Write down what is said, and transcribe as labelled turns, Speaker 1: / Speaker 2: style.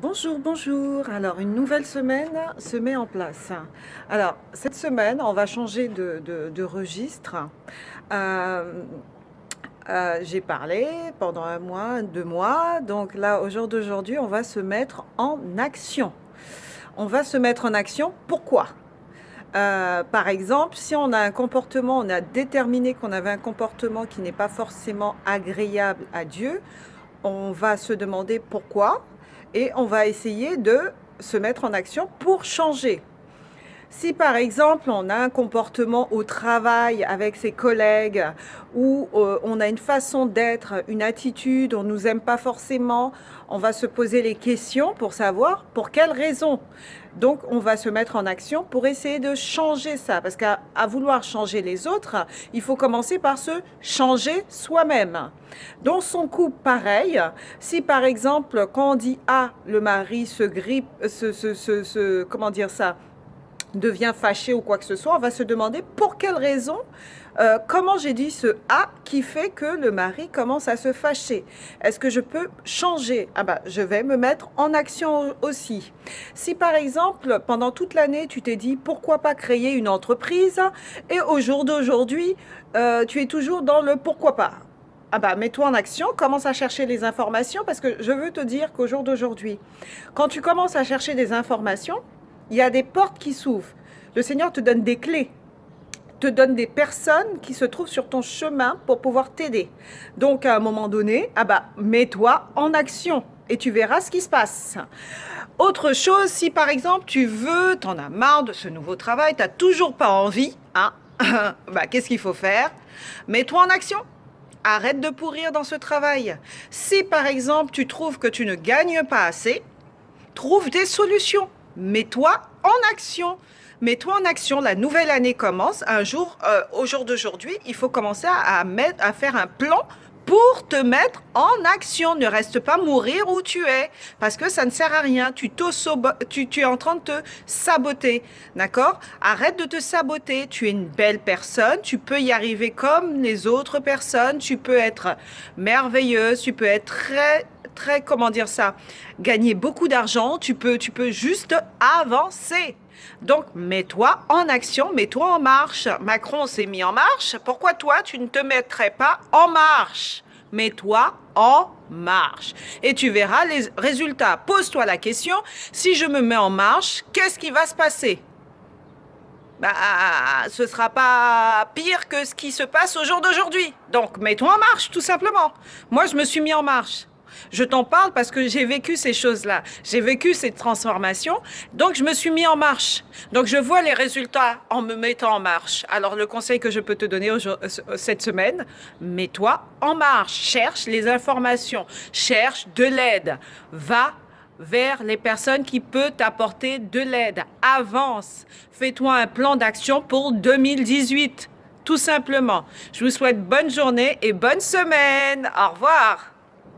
Speaker 1: Bonjour, bonjour. Alors, une nouvelle semaine se met en place. Alors, cette semaine, on va changer de registre. Euh, j'ai parlé pendant un mois, 2 mois. Donc là, au jour d'aujourd'hui, on va se mettre en action. On va se mettre en action. Pourquoi? Par exemple, si on a un comportement, on a déterminé qu'on avait un comportement qui n'est pas forcément agréable à Dieu, on va se demander pourquoi et on va essayer de se mettre en action pour changer. Si par exemple on a un comportement au travail avec ses collègues ou on a une façon d'être, une attitude, on ne nous aime pas forcément, on va se poser les questions pour savoir pour quelles raisons. Donc on va se mettre en action pour essayer de changer ça. Parce qu'à vouloir changer les autres, il faut commencer par se changer soi-même. Dans son couple, pareil, si par exemple quand on dit ah, le mari se grippe, comment dire ça, devient fâché ou quoi que ce soit, on va se demander pour quelle raison, comment j'ai dit ce A qui fait que le mari commence à se fâcher. Est-ce que je peux changer? Ah bah, je vais me mettre en action aussi. Si par exemple, pendant toute l'année, tu t'es dit pourquoi pas créer une entreprise et au jour d'aujourd'hui, tu es toujours dans le pourquoi pas. Ah bah, mets-toi en action, commence à chercher les informations parce que je veux te dire qu'au jour d'aujourd'hui, quand tu commences à chercher des informations, il y a des portes qui s'ouvrent. Le Seigneur te donne des clés, te donne des personnes qui se trouvent sur ton chemin pour pouvoir t'aider. Donc, à un moment donné, ah bah, mets-toi en action et tu verras ce qui se passe. Autre chose, si par exemple tu veux, t'en as marre de ce nouveau travail, t'as toujours pas envie, hein, bah, qu'est-ce qu'il faut faire? Mets-toi en action. Arrête de pourrir dans ce travail. Si par exemple tu trouves que tu ne gagnes pas assez, trouve des solutions. Mets-toi en action. Mets-toi en action. La nouvelle année commence. Au jour d'aujourd'hui, il faut commencer à faire un plan pour te mettre en action. Ne reste pas mourir où tu es, parce que ça ne sert à rien. Tu es en train de te saboter, d'accord? Arrête de te saboter. Tu es une belle personne. Tu peux y arriver comme les autres personnes. Tu peux être merveilleuse. Tu peux être très, comment dire ça, gagner beaucoup d'argent. Tu peux juste avancer. Donc, mets-toi en action, mets-toi en marche. Macron s'est mis en marche. Pourquoi toi, tu ne te mettrais pas en marche? Mets-toi en marche. Et tu verras les résultats. Pose-toi la question, si je me mets en marche, qu'est-ce qui va se passer? Bah, ce sera pas pire que ce qui se passe au jour d'aujourd'hui. Donc, mets-toi en marche, tout simplement. Moi, je me suis mis en marche. Je t'en parle parce que j'ai vécu ces choses-là. J'ai vécu cette transformation. Donc, je me suis mis en marche. Donc, je vois les résultats en me mettant en marche. Alors, le conseil que je peux te donner cette semaine, mets-toi en marche. Cherche les informations. Cherche de l'aide. Va vers les personnes qui peuvent t'apporter de l'aide. Avance. Fais-toi un plan d'action pour 2018. Tout simplement. Je vous souhaite bonne journée et bonne semaine. Au revoir.